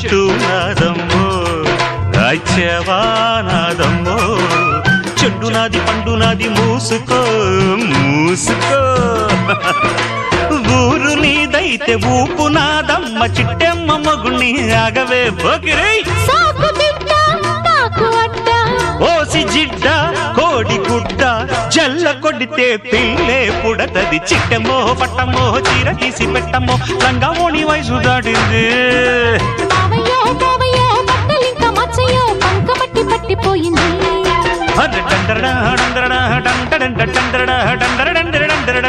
చెప్తున్నాదమ్మో రాజ్యవానాదమ్మో చెడ్డు నాది పండు నాది మూసుకో మూసుకో ఊరు నీదైతే ఊపు నాదమ్మ చిట్టెమ్మ మొగుణ్ణి ఆగవే పోకిరై ఓసి జిడ్డ కోడి గుడ్డ జల్ల కొడితే పిల్లే పుడతది చిట్టెమ్మో పట్టమ్మో చీర తీసి పెట్టమ్మో రంగమోని వయసు దాటింది పట్టిపోయింది